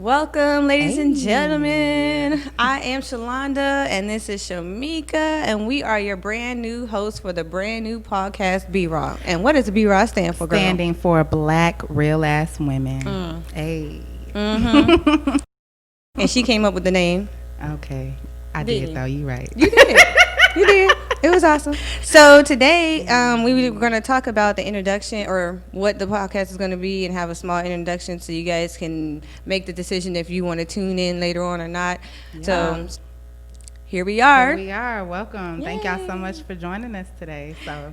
Welcome, ladies and gentlemen. I am Shalonda, and this is Shemeka, and we are your brand new hosts for the brand new podcast, B-Raw. And what does B-Raw stand for, girl? Standing for Black Real Ass Women. Hey. Mm-hmm. And she came up with the name. Okay. I did, though. You right. You did. You did. It was awesome. So today, we were going to talk about the introduction or what the podcast is going to be and have a small introduction so you guys can make the decision if you want to tune in later on or not. Yeah. So here we are. Here we are. Welcome. Yay. Thank y'all so much for joining us today. So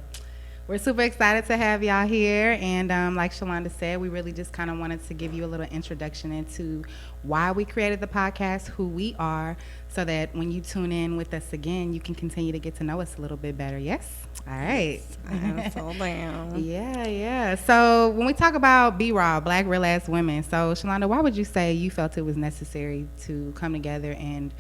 we're super excited to have y'all here. And like Shalonda said, we really just kind of wanted to give you a little introduction into why we created the podcast, who we are, so that when you tune in with us again, you can continue to get to know us a little bit better. Yes? All right. Yes, I am so down. Yeah. So when we talk about B-Raw, Black Real Ass Women, so Shalonda, why would you say you felt it was necessary to come together and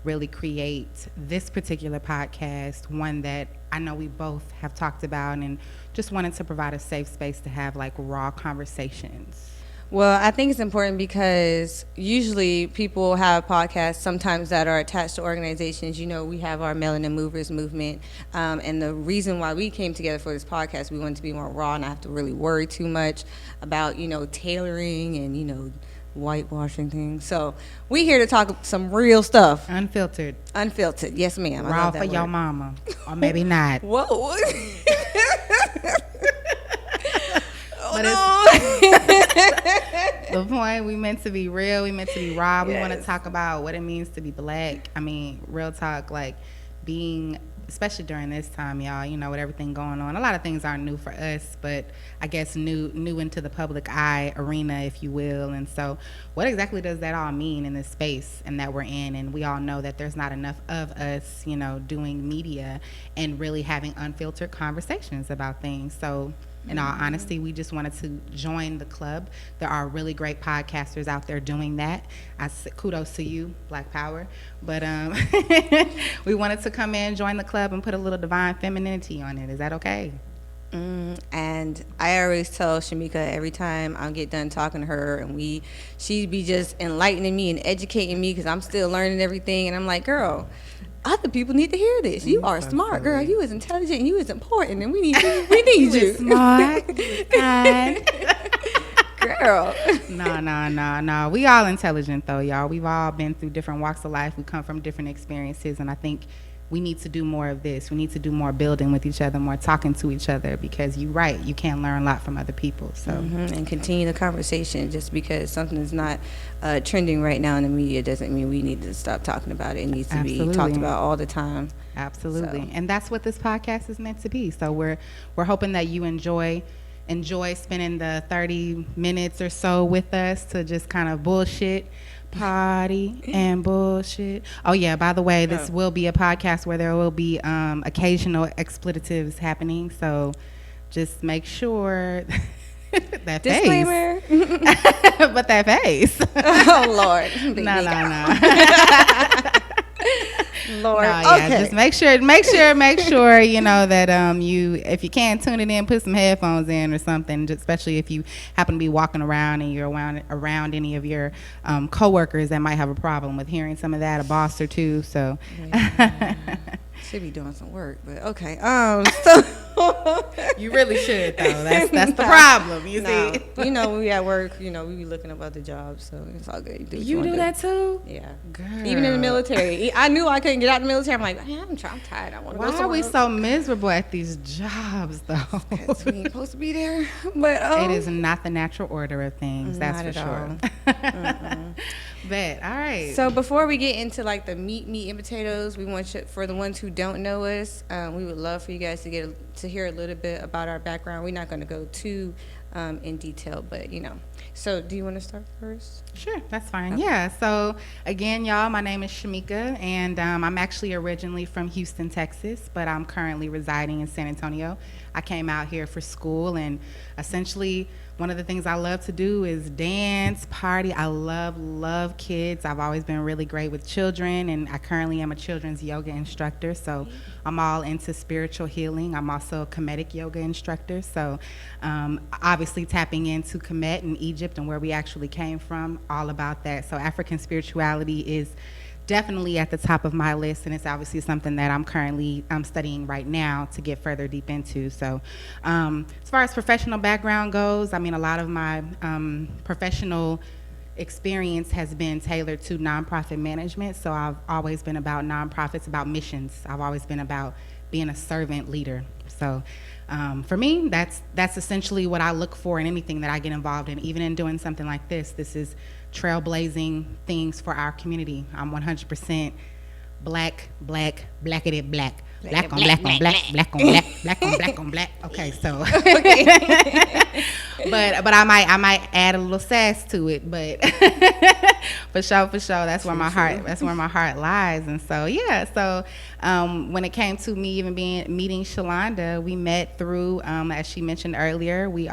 really create this particular podcast, one that I know we both have talked about and just wanted to provide a safe space to have like raw conversations? Well, I think it's important because usually people have podcasts sometimes that are attached to organizations. You know, we have our Melanin Movers movement. And the reason why we came together for this podcast, we wanted to be more raw and not have to really worry too much about, tailoring and, whitewashing things. So we here to talk some real stuff. Unfiltered. Yes, ma'am. Raw for your mama. Or maybe not. Whoa. The point, we meant to be real, we meant to be raw. We want to Yes. talk about what it means to be Black. I mean, real talk, like being, especially during this time, y'all, with everything going on. A lot of things aren't new for us, but I guess new into the public eye arena, if you will. And so what exactly does that all mean in this space and that we're in? And we all know that there's not enough of us, doing media and really having unfiltered conversations about things. So in all honesty, we just wanted to join the club. There are really great podcasters out there doing that. Kudos to you, Black Power. But we wanted to come in, join the club, and put a little divine femininity on it. Is that okay? And I always tell Shemeka every time I get done talking to her, and she'd be just enlightening me and educating me because I'm still learning everything. And I'm like, girl, other people need to hear this. You are smart, girl. You is intelligent. You is important, and we need you. Smart, girl. No. We all intelligent though, y'all. We've all been through different walks of life. We come from different experiences, and I think we need to do more of this. We need to do more building with each other, more talking to each other, because you're right. You can learn a lot from other people. So and continue the conversation. Just because something is not trending right now in the media doesn't mean we need to stop talking about it. It needs to be talked about all the time. Absolutely. So. And that's what this podcast is meant to be. So we're hoping that you enjoy spending the 30 minutes or so with us to just kind of bullshit, party, and bullshit. Oh yeah, by the way, this will be a podcast where there will be occasional expletives happening, so just make sure that disclaimer face. But that face. Oh Lord. No. Lord. No, yeah, okay. Just make sure, that you, if you can, tune it in, put some headphones in or something, especially if you happen to be walking around and you're around any of your coworkers that might have a problem with hearing some of that, a boss or two. So should be doing some work, but okay. So you really should though. That's the problem. You see, when we at work, we be looking up other jobs, so it's all good. You do that too? Yeah, girl. Even in the military, I knew I couldn't get out of the military. I'm like, I'm tired. I want to go somewhere. Why are we so miserable at these jobs though? Because we ain't supposed to be there. But it is not the natural order of things. That's for sure. But all right. So before we get into like the meat and potatoes, we want you, for the ones who don't know us, we would love for you guys to hear a little bit about our background. We're not going to go too in detail, but So do you want to start first? Sure, that's fine. Okay. Yeah. So again, y'all, my name is Shemeka, and I'm actually originally from Houston, Texas, but I'm currently residing in San Antonio. I came out here for school, and essentially one of the things I love to do is dance, party. I love kids. I've always been really great with children, and I currently am a children's yoga instructor, so I'm all into spiritual healing. I'm also a Kemetic yoga instructor, so obviously tapping into Kemet and Egypt and where we actually came from, all about that. So African spirituality is definitely at the top of my list, and it's obviously something that I'm currently studying right now to get further deep into. So as far as professional background goes, I mean, a lot of my professional experience has been tailored to nonprofit management. So I've always been about nonprofits, about missions. I've always been about being a servant leader. So for me, that's essentially what I look for in anything that I get involved in. Even in doing something like this, this is trailblazing things for our community. I'm 100% black, blackity black. Black on black on black, black on black, black on black on black. Okay, so but I might add a little sass to it, but for sure, that's where my heart lies. And so when it came to me even meeting Shalonda, we met through as she mentioned earlier, we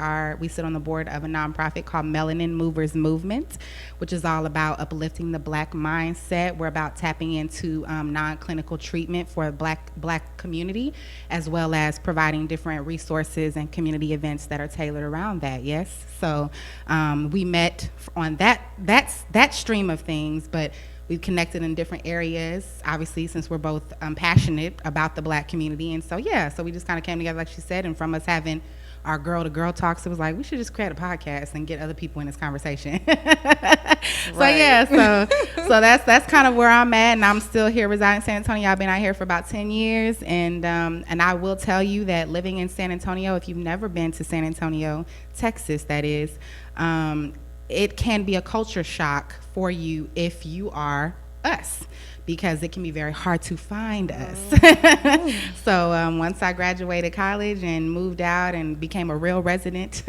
sit on the board of a nonprofit called Melanin Movers Movement, which is all about uplifting the black mindset. We're about tapping into non-clinical treatment for the black community, as well as providing different resources and community events that are tailored around that. Yes, so we met on that stream of things, but we've connected in different areas, obviously, since we're both passionate about the black community. And so we just kind of came together, like she said, and from us having our girl-to-girl talks, it was like, we should just create a podcast and get other people in this conversation. Right. So that's kind of where I'm at, and I'm still here residing in San Antonio. I've been out here for about 10 years, and I will tell you that living in San Antonio, if you've never been to San Antonio, Texas, that is, it can be a culture shock for you if you are us, because it can be very hard to find us. So once I graduated college and moved out and became a real resident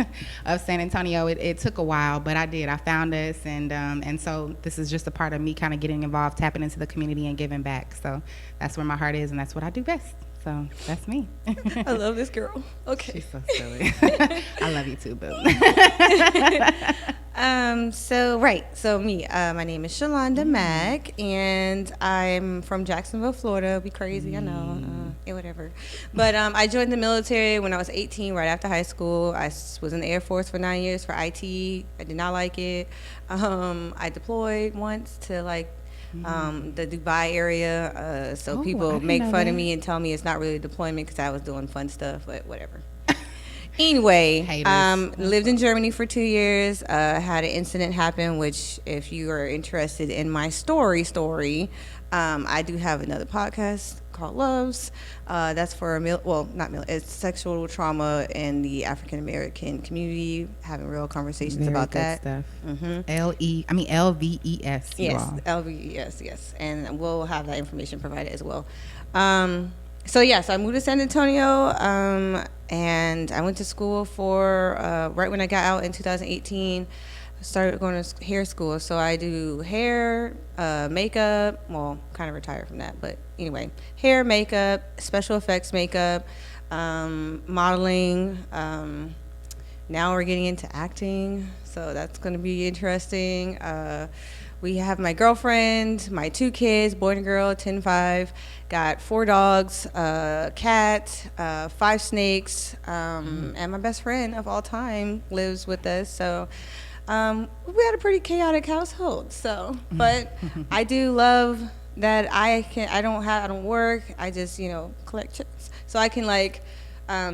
of San Antonio, it took a while, but I did. I found us, and so this is just a part of me kind of getting involved, tapping into the community and giving back. So that's where my heart is, and that's what I do best. So that's me. I love this girl. Okay. She's so silly. I love you too, boo. So me, my name is Shalonda Mack, and I'm from Jacksonville, Florida. It'll be crazy, I know, whatever. But I joined the military when I was 18, right after high school. I was in the Air Force for 9 years for IT. I did not like it. I deployed once to the Dubai area, so people make fun of me and tell me it's not really deployment because I was doing fun stuff, but whatever. Anyway, lived in Germany for 2 years, had an incident happen, which if you are interested in my story, I do have another podcast called Loves. That's for it's sexual trauma in the African American community, having real conversations about that. Stuff. LVES. Yes, LVES, yes. And we'll have that information provided as well. So I moved to San Antonio, and I went to school for, right when I got out in 2018, I started going to hair school. So I do hair, makeup, well, kind of retired from that, but anyway, hair, makeup, special effects makeup, modeling. Now we're getting into acting, so that's going to be interesting. We have my girlfriend, my 2 kids, boy and girl, 10 and 5, got 4 dogs, a cat, 5 snakes, and my best friend of all time lives with us. So we had a pretty chaotic household. So, but I do love that I don't work. I just, collect checks. So I can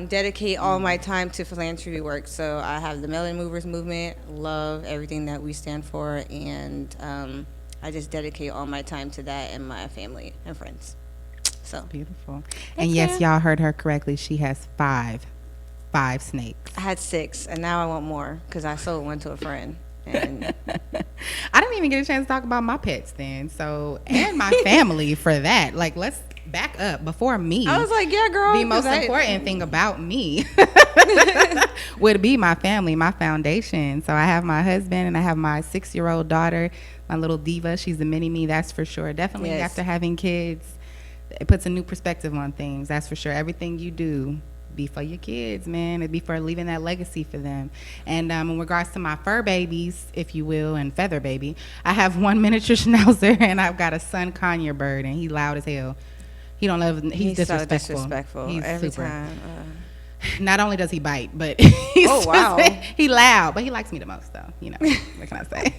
dedicate all my time to philanthropy work. So I have the Melanin Movers Movement, love everything that we stand for, and I just dedicate all my time to that and my family and friends. So beautiful. And yes, y'all heard her correctly. She has 5 snakes. I had 6, and now I want more because I sold one to a friend. And I didn't even get a chance to talk about my pets then. So, and my family for that. Let's back up before me. I was like, yeah, girl. The most important thing about me would be my family, my foundation. So I have my husband and I have my 6-year-old daughter, my little diva. She's a mini me, that's for sure. Definitely after having kids, it puts a new perspective on things. That's for sure. Everything you do, be for your kids, man. It'd be for leaving that legacy for them. And in regards to my fur babies, if you will, and feather baby, I have 1 miniature schnauzer and I've got a sun conure bird, and he's loud as hell. He don't love. He's disrespectful. So disrespectful he's every super. time. Not only does he bite, but he's Oh, wow. he loud, but he likes me the most, though. You know, what can I say?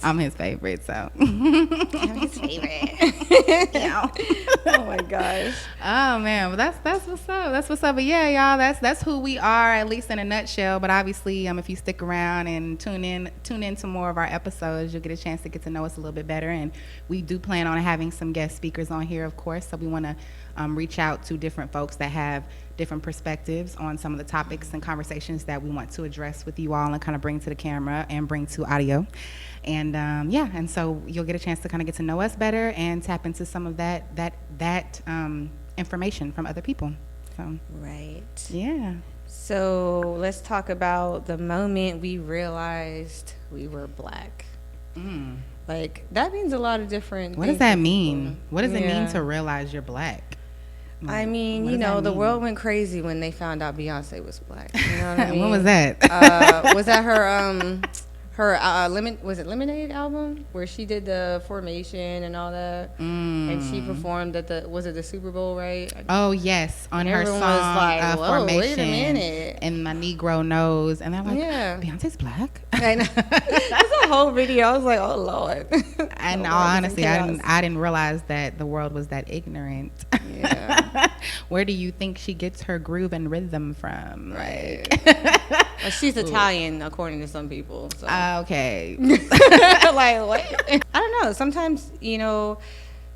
I'm his favorite, so. I'm his favorite. Yeah. Oh my gosh. Oh man, well that's what's up. That's what's up. But yeah, y'all, that's who we are, at least in a nutshell. But obviously, if you stick around and tune in to more of our episodes, you'll get a chance to get to know us a little bit better. And we do plan on having some guest speakers on here, of course. So we want to reach out to different folks that have different perspectives on some of the topics and conversations that we want to address with you all and kind of bring to the camera and bring to audio. And and so you'll get a chance to kind of get to know us better and tap into some of that information from other people. So Right. yeah. So let's talk about the moment we realized we were Black. Like, that means a lot of different What things does that to mean? people. What does it mean Yeah. to realize you're Black? I mean, What you does know, that the mean? world went crazy when they found out Beyonce was Black. You know what I mean? When was that? Was that her Lemonade album where she did the formation and all that, and she performed at the Super Bowl, right? Oh yes, on her Everyone song was like, whoa, Formation. wait a minute. And my Negro knows, and they're like, Yeah. Beyonce's Black. I know. It's a whole video. I was like, oh Lord. And The all world is in honesty, chaos. I didn't realize that the world was that ignorant. Yeah. Where do you think she gets her groove and rhythm from? Right. Like, Well, she's Italian, according to some people. So. okay. Like, what? I don't know. Sometimes,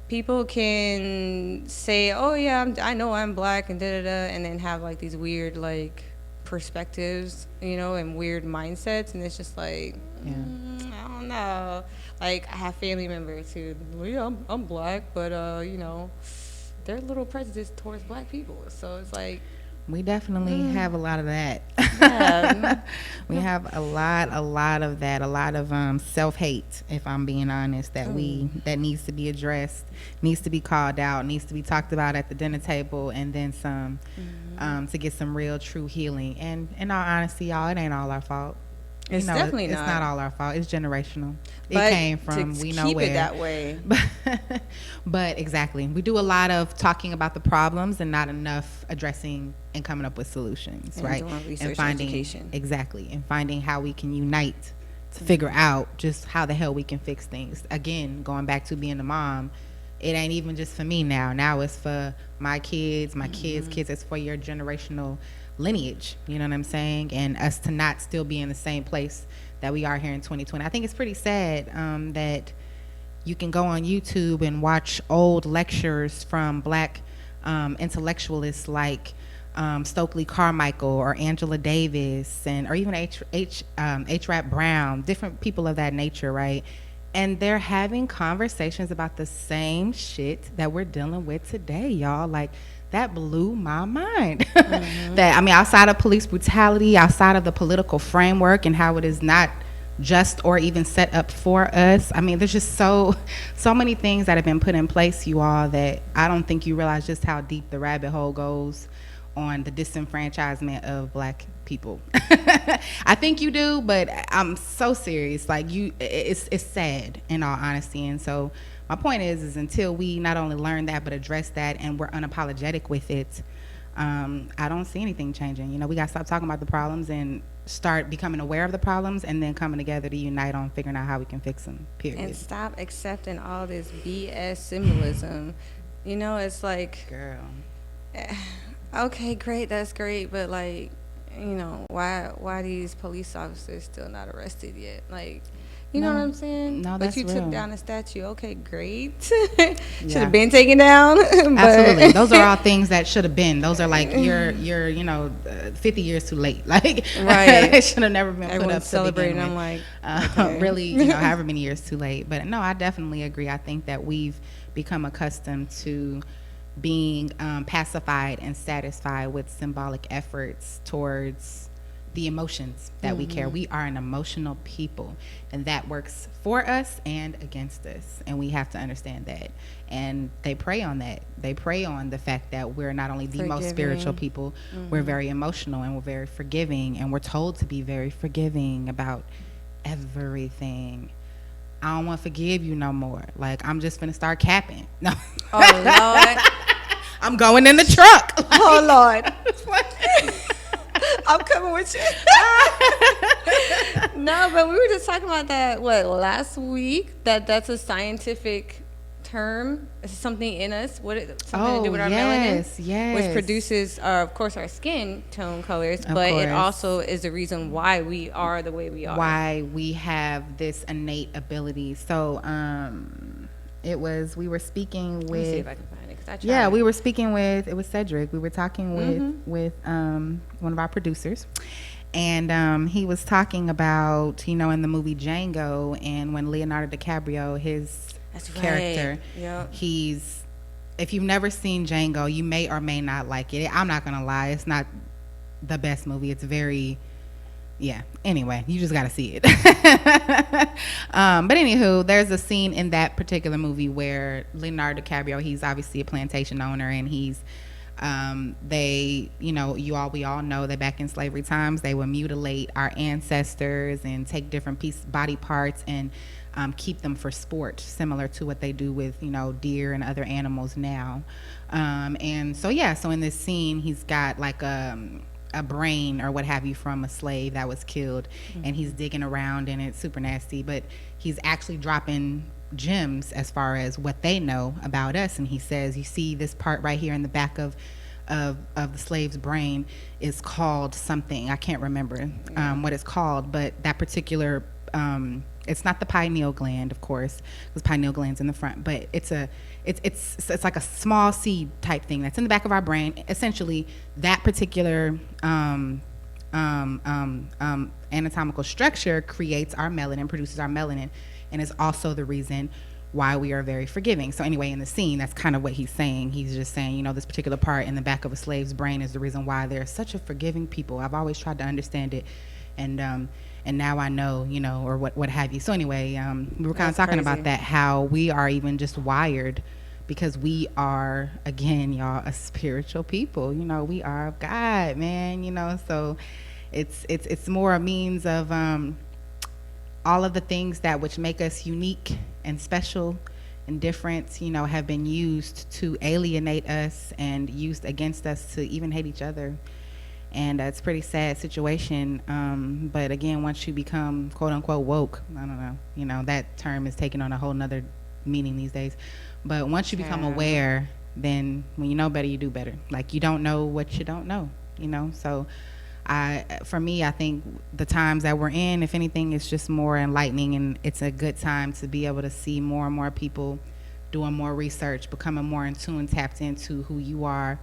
people can say, oh, yeah, I know I'm Black and da-da-da, and then have, like, these weird, like, perspectives, and weird mindsets. And it's just like, I don't know. Like, I have family members who, well, yeah, I'm Black, but, they're a little prejudiced towards Black people. So it's like, We definitely have a lot of that. Yeah. We have a lot of that, a lot of self-hate, if I'm being honest, that needs to be addressed, needs to be called out, needs to be talked about at the dinner table, and then some, to get some real, true healing. And in all honesty, y'all, it ain't all our fault. It's definitely it's not. not all our fault. It's generational. But it came from to we know keep where. it that way. But exactly, we do a lot of talking about the problems and not enough addressing and coming up with solutions, And right? doing research and finding education. exactly, and finding how we can unite to figure out just how the hell we can fix things. Again, going back to being a mom, it ain't even just for me now. Now it's for my kids, my kids' kids. It's for your generational lineage, you know what I'm saying? And us to not still be in the same place that we are here in 2020. I think it's pretty sad that you can go on YouTube and watch old lectures from Black intellectualists like Stokely Carmichael or Angela Davis or even H. Rap Brown, different people of that nature, right? And they're having conversations about the same shit that we're dealing with today, y'all. Like, that blew my mind. That, I mean, outside of police brutality, outside of the political framework and how it is not just or even set up for us. I mean, there's just so many things that have been put in place, you all, that I don't think you realize just how deep the rabbit hole goes on the disenfranchisement of Black people. I think you do, but I'm so serious. Like, it's sad, in all honesty. And so my point is until we not only learn that but address that and we're unapologetic with it, I don't see anything changing. We got to stop talking about the problems and start becoming aware of the problems and then coming together to unite on figuring out how we can fix them, period. And stop accepting all this BS symbolism. It's like, Girl. Okay, great, that's great, but like, why these police officers still not arrested yet? Like, you know what I'm saying? No, But that's you real. took down a statue. Okay, great. Should have been taken down. Absolutely. Those are all things that should have been. Those are like you're 50 years too late. Like, Right. They should have never been put Everyone's up celebrating. to begin I'm with. like, okay. Really, however many years too late. But no, I definitely agree. I think that we've become accustomed to being pacified and satisfied with symbolic efforts towards the emotions that we care. We are an emotional people, and that works for us and against us, and we have to understand that. And they prey on that. They prey on the fact that we're not only the most spiritual people, we're very emotional and we're very forgiving, and we're told to be very forgiving about everything. I don't want to forgive you no more. Like, I'm just gonna start capping. No. Oh Lord. I'm going in the truck. Like, Oh Lord. I'm coming with you. No, but we were just talking about that last week. That's a scientific term. It's something in us. Something to do with our melanin, which produces, of course, our skin tone colors. But it also is the reason why we are the way we are. Why we have this innate ability. So, we were speaking with. Let me see if I can find it. 'Cause I tried. Yeah, we were speaking with. It was Cedric. We were talking with one of our producers. And he was talking about, in the movie Django, and when Leonardo DiCaprio, his character, if you've never seen Django, you may or may not like it. I'm not going to lie. It's not the best movie. It's very, anyway, you just got to see it. But anywho, there's a scene in that particular movie where Leonardo DiCaprio, he's obviously a plantation owner, and he's, we all know that back in slavery times, they would mutilate our ancestors and take different body parts and keep them for sport, similar to what they do with, deer and other animals now. And so in this scene, he's got like a brain or what have you from a slave that was killed, and he's digging around, and it's super nasty, but he's actually dropping gems as far as what they know about us. And he says, you see this part right here in the back of the slave's brain is called something. I can't remember what it's called, but that particular it's not the pineal gland, of course, because pineal gland's in the front, but it's like a small seed type thing that's in the back of our brain. Essentially, that particular anatomical structure creates our melanin, produces our melanin, and is also the reason why we are very forgiving. So anyway, in the scene, that's kind of what he's saying. He's just saying, this particular part in the back of a slave's brain is the reason why they're such a forgiving people. I've always tried to understand it, and now I know, or what have you. So anyway, we were kind of talking about that, how we are even just wired, because we are, again, y'all, a spiritual people. We are of God, man. So it's more a means of all of the things that which make us unique and special and different, have been used to alienate us and used against us to even hate each other. And it's a pretty sad situation. But again, once you become quote unquote woke, I don't know, that term is taking on a whole nother meaning these days. But once you become aware, then when you know better, you do better. Like, you don't know what you don't know, So for me, I think the times that we're in, if anything, it's just more enlightening, and it's a good time to be able to see more and more people doing more research, becoming more in tune, tapped into who you are,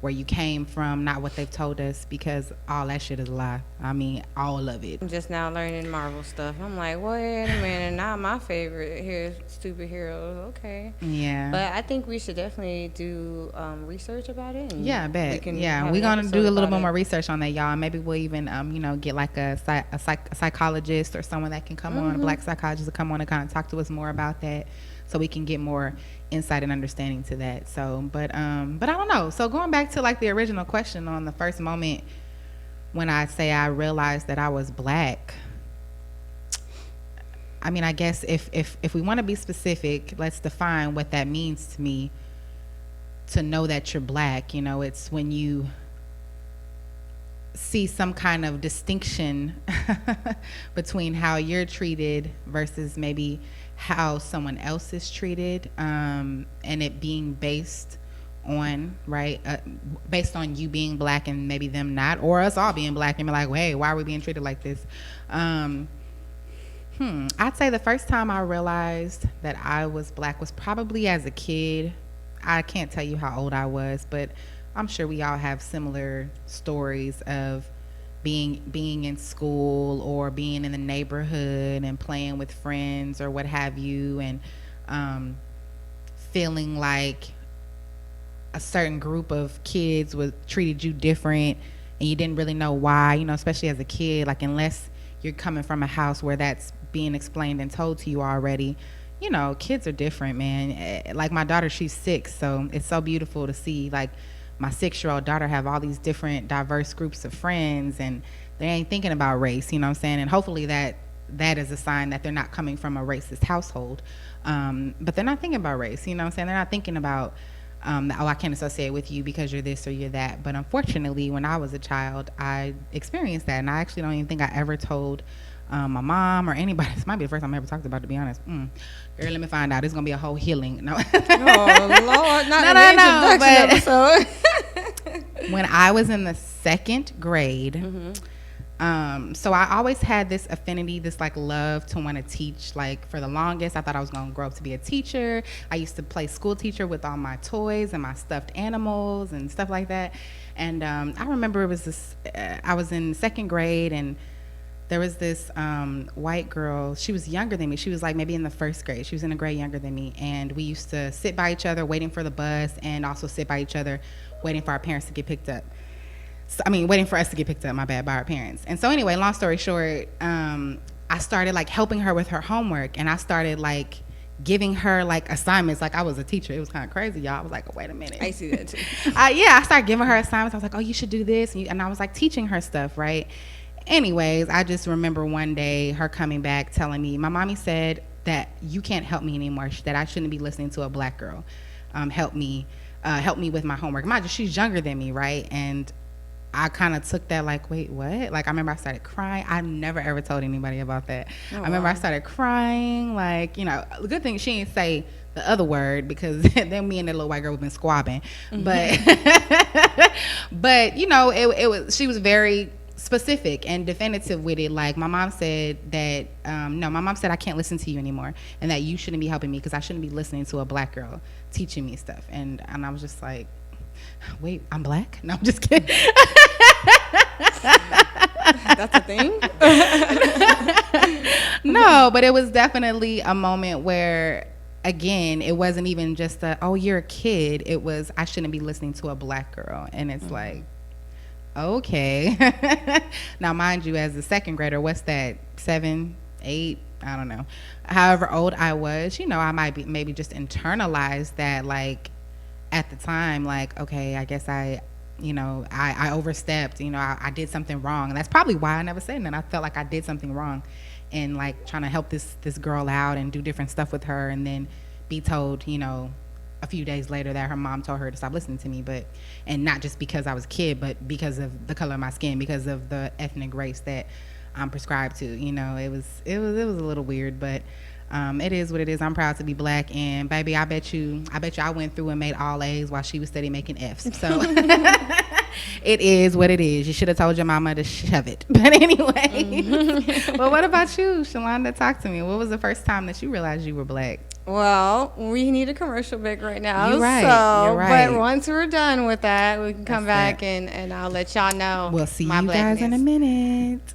where you came from, not what they've told us, because all that shit is a lie. I mean, all of it. I'm just now learning Marvel stuff. I'm like, wait a minute, not my favorite here, superheroes. Okay. Yeah. But I think we should definitely do research about it. And I bet. We're going to do a little bit more research on that, y'all. Maybe we'll even, get like a psychologist or someone that can come on, a black psychologist to come on and kind of talk to us more about that, so we can get more insight and understanding to that. So, but I don't know. So going back to like the original question on the first moment when I say I realized that I was black, I mean, I guess if we want to be specific, let's define what that means to me, to know that you're black. It's when you see some kind of distinction between how you're treated versus maybe how someone else is treated, and it being based on based on you being black and maybe them not, or us all being black and be like, well, hey, why are we being treated like this? I'd say the first time I realized that I was black was probably as a kid. I can't tell you how old I was, but I'm sure we all have similar stories of being in school or being in the neighborhood and playing with friends or what have you, and feeling like a certain group of kids treated you different, and you didn't really know why, especially as a kid, like, unless you're coming from a house where that's being explained and told to you already. Kids are different, man. Like my daughter, she's 6, so it's so beautiful to see, like, my 6-year-old daughter have all these different diverse groups of friends, and they ain't thinking about race, what I'm saying? And hopefully that is a sign that they're not coming from a racist household. But they're not thinking about race, what I'm saying? They're not thinking about I can't associate with you because you're this or you're that. But unfortunately, when I was a child, I experienced that, and I actually don't even think I ever told my mom or anybody. This might be the first time I ever talked about it, to be honest. Girl, let me find out. It's gonna be a whole healing. No. Oh Lord, not no, the introduction episode. When I was in the second grade, so I always had this affinity, this like love to want to teach. Like for the longest, I thought I was going to grow up to be a teacher. I used to play school teacher with all my toys and my stuffed animals and stuff like that. And I remember it was this, I was in second grade, and there was this white girl. She was younger than me. She was like maybe in the first grade. She was in a grade younger than me. And we used to sit by each other waiting for the bus, and also sit by each other waiting for our parents to get picked up. Waiting for us to get picked up, my bad, by our parents. And so anyway, long story short, I started like helping her with her homework, and I started like giving her like assignments like I was a teacher. It was kind of crazy, y'all. I was like, wait a minute. I see that too. I started giving her assignments. I was like, oh, you should do this. And I was like teaching her stuff, right? Anyways, I just remember one day her coming back telling me, my mommy said that you can't help me anymore, that I shouldn't be listening to a black girl. Help me with my homework. Mind you, she's younger than me, right? And I kind of took that like, wait, what? Like, I remember I started crying. I never ever told anybody about that. I remember I started crying. Like, you know, the good thing she didn't say the other word, because then me and that little white girl would have been squabbing. But you know, it was, she was very specific and definitive with it. Like, my mom said that, no, my mom said I can't listen to you anymore, and that you shouldn't be helping me because I shouldn't be listening to a black girl teaching me stuff. And I was just like, wait, I'm black? No, I'm just kidding. That's a thing? No, but it was definitely a moment where, again, it wasn't even just oh, you're a kid. It was, I shouldn't be listening to a black girl. And it's like, okay. Now, mind you, as a second grader, what's that, 7, 8? I don't know. However old I was, you know, I might be maybe just internalized that, like, at the time, like, okay, I guess I overstepped, you know, I did something wrong. And that's probably why I never said that. I felt like I did something wrong, and like trying to help this girl out and do different stuff with her, and then be told, you know, a few days later that her mom told her to stop listening to me. And not just because I was a kid, but because of the color of my skin, because of the ethnic race that I'm prescribed to. You know, it was a little weird, but it is what it is. I'm proud to be black, and baby, I bet you I went through and made all A's while she was steady making F's. So it is what it is. You should have told your mama to shove it. But anyway, well, what about you, Shalonda? Talk to me. What was the first time that you realized you were black? Well, we need a commercial break right now. You're right. You're right. But once we're done with that, we can come back and I'll let y'all know. We'll see you guys in a minute.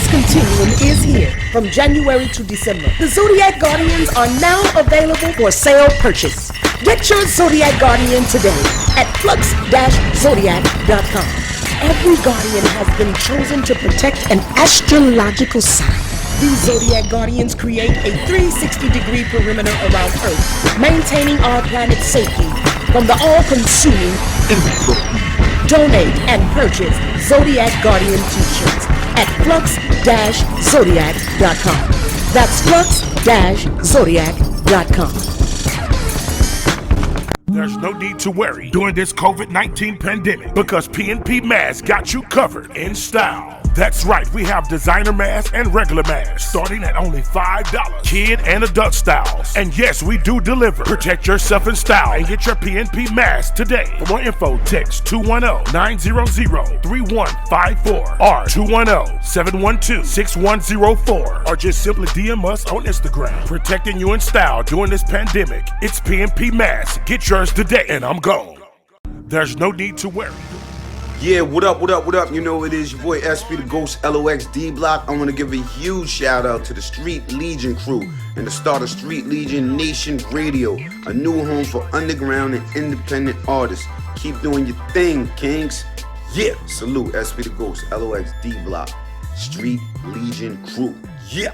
Continuum is here from January to December. The Zodiac Guardians are now available for sale purchase. Get your Zodiac Guardian today at flux-zodiac.com. Every Guardian has been chosen to protect an astrological sign. These Zodiac Guardians create a 360-degree perimeter around Earth, maintaining our planet safely from the all-consuming influence. Donate and purchase Zodiac Guardian t-shirts at flux-zodiac.com. That's flux-zodiac.com. There's no need to worry during this COVID-19 pandemic, because P&P Masks got you covered in style. That's right, we have designer masks and regular masks starting at only $5, kid and adult styles. And yes, we do deliver. Protect yourself in style and get your P&P mask today. For more info, text 210-900-3154 or 210-712-6104, or just simply DM us on Instagram. Protecting you in style during this pandemic. It's P&P Masks. Get yours today, and I'm gone. There's no need to worry. Yeah, what up? You know it is your boy SP the Ghost LOX D Block. I want to give a huge shout out to the Street Legion crew and the start of Street Legion Nation Radio, a new home for underground and independent artists. Keep doing your thing, Kings. Yeah, salute SP the Ghost LOX D Block, Street Legion crew. Yeah.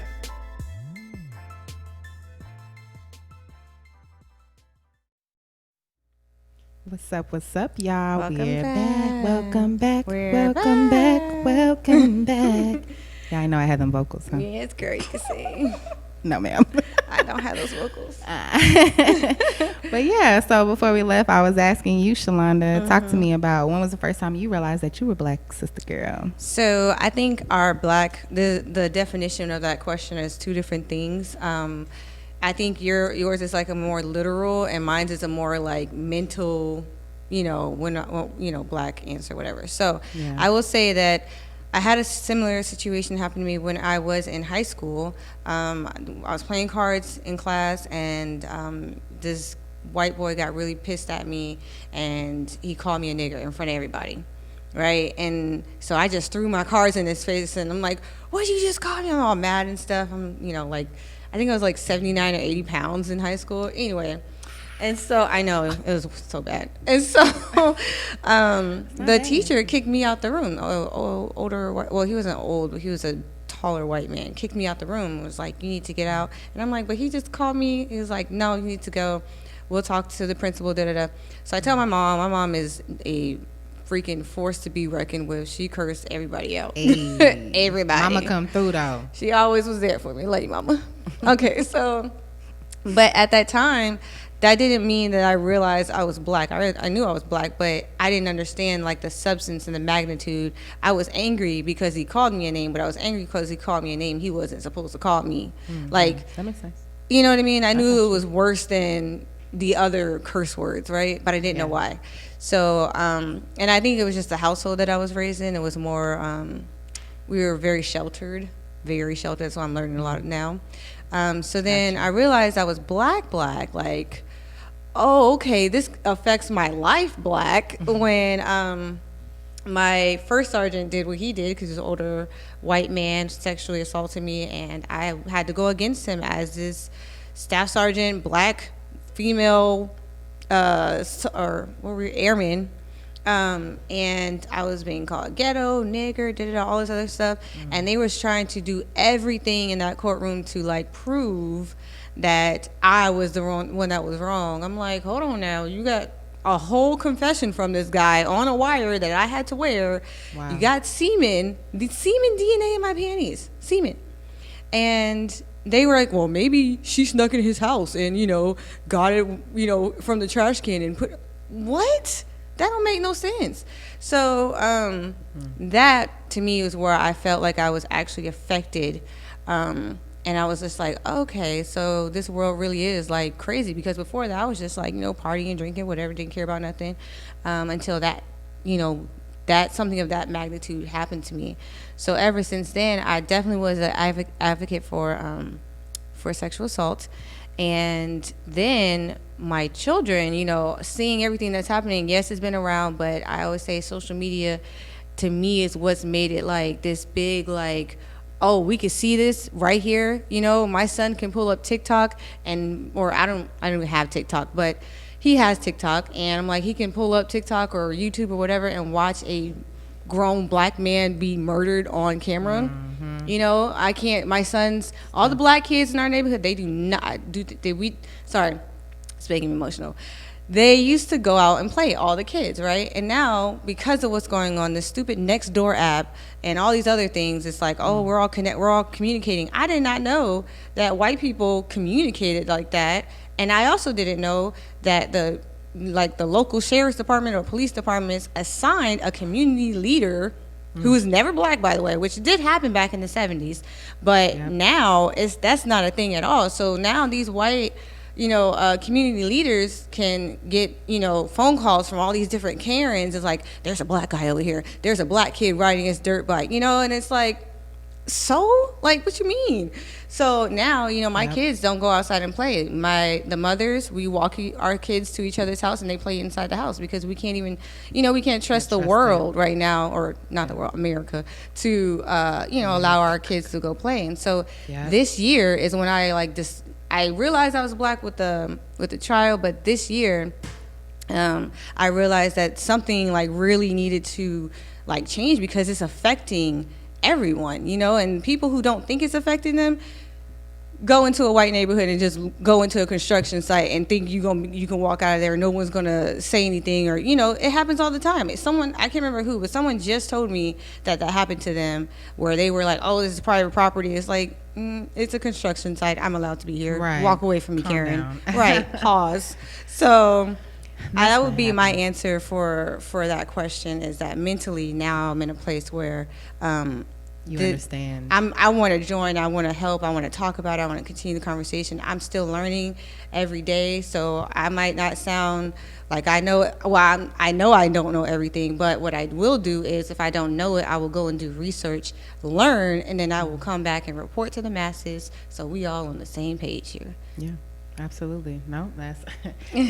What's up, y'all? Welcome We're back. back. Welcome back. We're Welcome back. welcome back. Yeah, I know I had them vocals, huh? Yes, girl, you can sing. No, ma'am. I don't have those vocals. But yeah, so before we left, I was asking you, Shalonda, talk to me about when was the first time you realized that you were black, sister girl? So I think the definition of that question is two different things. I think yours is like a more literal, and mine is a more like mental, black answer, whatever. So Yeah. I will say that I had a similar situation happen to me when I was in high school. I was playing cards in class, and this white boy got really pissed at me, and he called me a nigger in front of everybody, right? And so I just threw my cards in his face, and I'm like, "What'd you just call me?" I'm all mad and stuff. I'm, I think I was like 79 or 80 pounds in high school. Anyway. And so I know it was so bad. And so the teacher kicked me out the room. He wasn't old, but he was a taller white man. Kicked me out the room and was like, "You need to get out." And I'm like, "But he just called me." He was like, "No, you need to go. We'll talk to the principal, da-da-da." So I tell my mom. My mom is a freaking force to be reckoned with. She cursed everybody out. Hey, Everybody. Mama come through, though. She always was there for me. Love you, mama. Okay, so, but at that time, that didn't mean that I realized I was black. I knew I was black, but I didn't understand like the substance and the magnitude. I was angry because he called me a name, but I was angry because he called me a name he wasn't supposed to call me. Mm-hmm. Like, That makes sense. you know what I mean? I knew it was worse than the other curse words, right? But I didn't know why. So, and I think it was just the household that I was raised in. It was more, we were very sheltered, so I'm learning a lot now. So then I realized I was black, like, oh, okay, this affects my life black when my first sergeant did what he did because he was an older white man, sexually assaulted me, and I had to go against him as this staff sergeant, black, female, airman, and I was being called ghetto, nigger, all this other stuff, and they was trying to do everything in that courtroom to like prove that I was the one that was wrong. I'm like, hold on now, you got a whole confession from this guy on a wire that I had to wear. Wow. You got semen DNA in my panties, semen. And they were like, well, maybe she snuck in his house and, got it, from the trash can and put, what? That don't make no sense. So that to me was where I felt like I was actually affected. And I was just like, okay, so this world really is like crazy, because before that I was just like, partying, drinking, whatever, didn't care about nothing, until that, that something of that magnitude happened to me. So ever since then, I definitely was an advocate for sexual assault. And then my children, seeing everything that's happening, yes, it's been around, but I always say social media to me is what's made it like this big, like, oh, we can see this right here. My son can pull up TikTok or I don't even have TikTok, but he has TikTok, and I'm like, he can pull up TikTok or YouTube or whatever and watch a grown black man be murdered on camera. Mm-hmm. I can't, my sons, all the black kids in our neighborhood, they do not sorry, it's making me emotional. They used to go out and play, all the kids, right? And now, because of what's going on, this stupid Nextdoor app and all these other things, it's like, oh, we're all communicating. I did not know that white people communicated like that. And I also didn't know that the local sheriff's department or police departments assigned a community leader who was never black, by the way, which did happen back in the 70s. But now that's not a thing at all. So now these white community leaders can get, phone calls from all these different Karens. It's like, there's a black guy over here. There's a black kid riding his dirt bike, and it's like, so? Like, what you mean? So now, my kids don't go outside and play. The mothers, we walk our kids to each other's house and they play inside the house because we can't even, we can't trust the world right now, or not the world, America, to, allow our kids to go play. And so this year is when I realized I was black with the child, but this year, I realized that something like really needed to like change, because it's affecting everyone, and people who don't think it's affecting them, go into a white neighborhood and just go into a construction site and think you can walk out of there and no one's gonna say anything, or it happens all the time. It's someone, I can't remember who, but someone just told me that happened to them, where they were like, oh, this is private property. It's like, it's a construction site. I'm allowed to be here. Right. Walk away from me, Calm Karen. down. Right. Pause. So that would be my answer for that question, is that mentally now I'm in a place where you understand. I want to join. I want to help. I want to talk about it. I want to continue the conversation. I'm still learning every day, so I might not sound like I know. Well, I know I don't know everything, but what I will do is, if I don't know it, I will go and do research, learn, and then I will come back and report to the masses, so we all on the same page here. Yeah. Absolutely. No, that's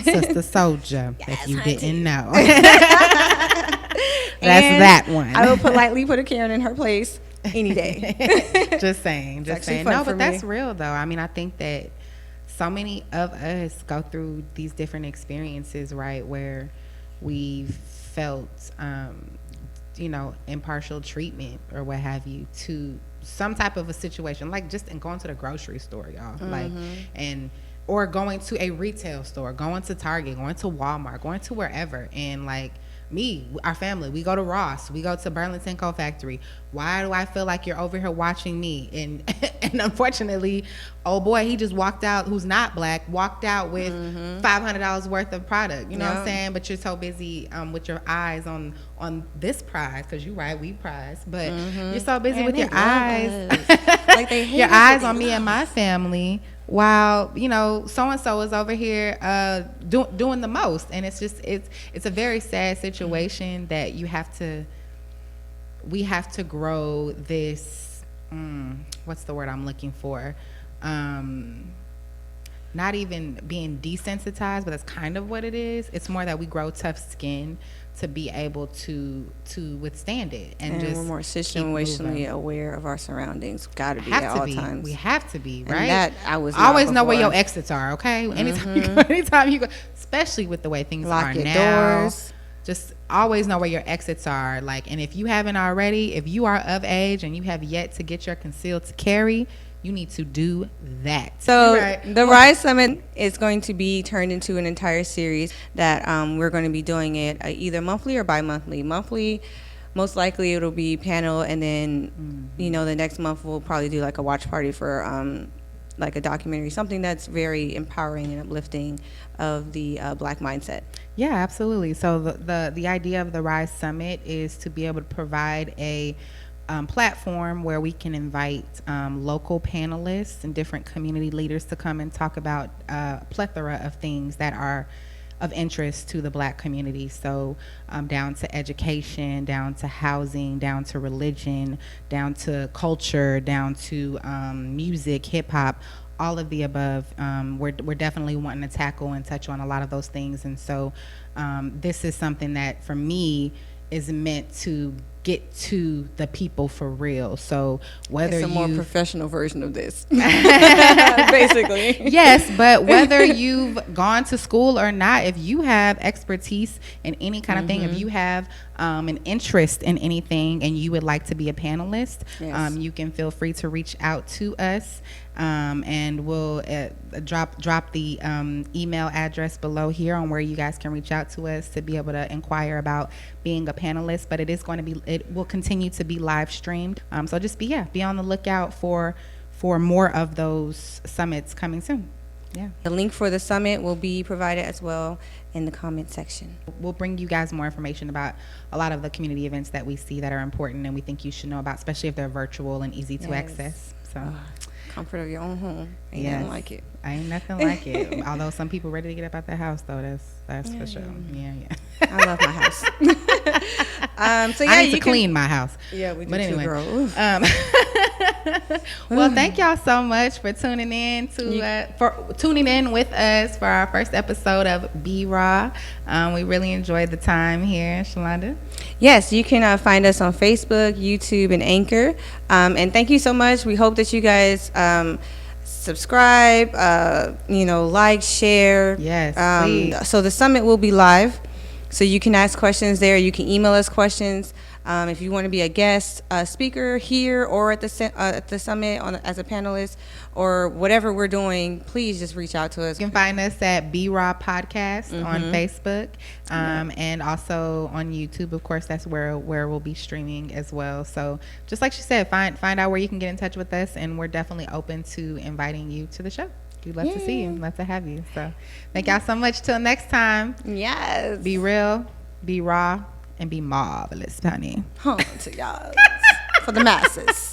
Sister Soldier, if you didn't know. That's that one. I will politely put a Karen in her place any day. Just saying. No, but that's real, though. I mean, I think that so many of us go through these different experiences, right, where we've felt, impartial treatment or what have you to some type of a situation, like just in going to the grocery store, y'all, or going to a retail store, going to Target, going to Walmart, going to wherever, and our family, we go to Ross, we go to Burlington Coat Factory. Why do I feel like you're over here watching me? And unfortunately, oh boy, he just walked out, who's not black, walked out with $500 worth of product. You know what I'm saying? But you're so busy with your eyes on this prize, because you're right, we prize, but you're so busy with your eyes, like they hate your eyes on me and my family, while so-and-so is over here doing the most. And it's just it's a very sad situation that we have to grow this what's the word I'm looking for, not even being desensitized, but that's kind of what it is. It's more that we grow tough skin to be able to withstand it, and just we're more situationally aware of our surroundings. Got to be at all times. We have to be, right? And that I was always know where your exits are. Okay, anytime you go, especially with the way things lock are your now. doors. Just always know where your exits are. And if you haven't already, if you are of age and you have yet to get your concealed to carry, you need to do that. So the Rize Summit is going to be turned into an entire series that we're going to be doing it either monthly or bi-monthly. Monthly, most likely it'll be panel, and then the next month we'll probably do like a watch party for like a documentary, something that's very empowering and uplifting of the Black mindset. Yeah, absolutely. So the idea of the Rize Summit is to be able to provide a platform where we can invite local panelists and different community leaders to come and talk about a plethora of things that are of interest to the Black community. So down to education, down to housing, down to religion, down to culture, down to music, hip hop, all of the above. We're definitely wanting to tackle and touch on a lot of those things. And so this is something that for me is meant to get to the people for real. So whether it's a more professional version of this, basically. Yes, but whether you've gone to school or not, if you have expertise in any kind of thing, if you have an interest in anything and you would like to be a panelist, you can feel free to reach out to us. And we'll drop the email address below here on where you guys can reach out to us to be able to inquire about being a panelist. But it will continue to be live streamed. So just be on the lookout for more of those summits coming soon. Yeah. The link for the summit will be provided as well in the comment section. We'll bring you guys more information about a lot of the community events that we see that are important and we think you should know about, especially if they're virtual and easy to access. So. Comfort of your own home. Ain't nothing like it. Ain't nothing like it. Although some people ready to get up out their house, though. That's for sure. Yeah. I love my house. So I need to clean my house. Yeah, we do but anyway, too, girl. Well, thank y'all so much for tuning in with us for our first episode of Be Raw. We really enjoyed the time here, Shalonda. Yes, you can find us on Facebook, YouTube, and Anchor. And thank you so much. We hope that you guys subscribe, like, share. Yes, please. So the summit will be live. So you can ask questions there. You can email us questions. If you want to be a guest speaker here or at the summit as a panelist or whatever we're doing, please just reach out to us. You can find us at B-Raw Podcast on Facebook, and also on YouTube. Of course, that's where we'll be streaming as well. So just like she said, find out where you can get in touch with us, and we're definitely open to inviting you to the show. We'd love to see you. Love to have you. So thank y'all so much. Till next time. Yes. Be real, be raw, and be marvelous, honey. To y'all. For the masses.